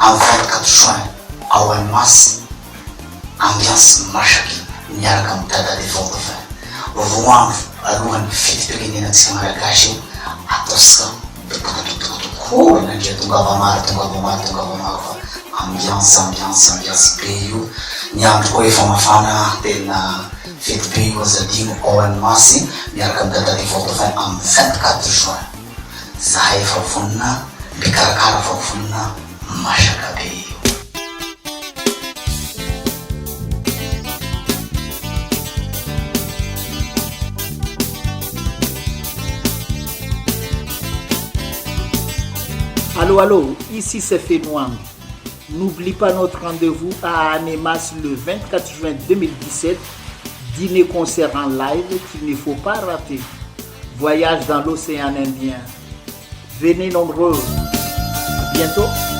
en 24 juin à Ouamas, ambiance mashaki, miaraka mtada de Vodafin. Voanvo, aluhan fit pequenina de Simaragashi, atoska, cool, na dia tungava mar, ambiance beio, nyamto ko efa mafana tena fit beio zadino Ouamas, miaraka mtada de Vodafin am 24 juin. Zahay efa vonina, bikarakara fa vonina, mashaka beio. Allô, ici c'est Fenouang. N'oublie pas notre rendez-vous à Anemas le 24 juin 2017. Dîner-concert en live qu'il ne faut pas rater. Voyage dans l'océan Indien. Venez nombreux. À bientôt.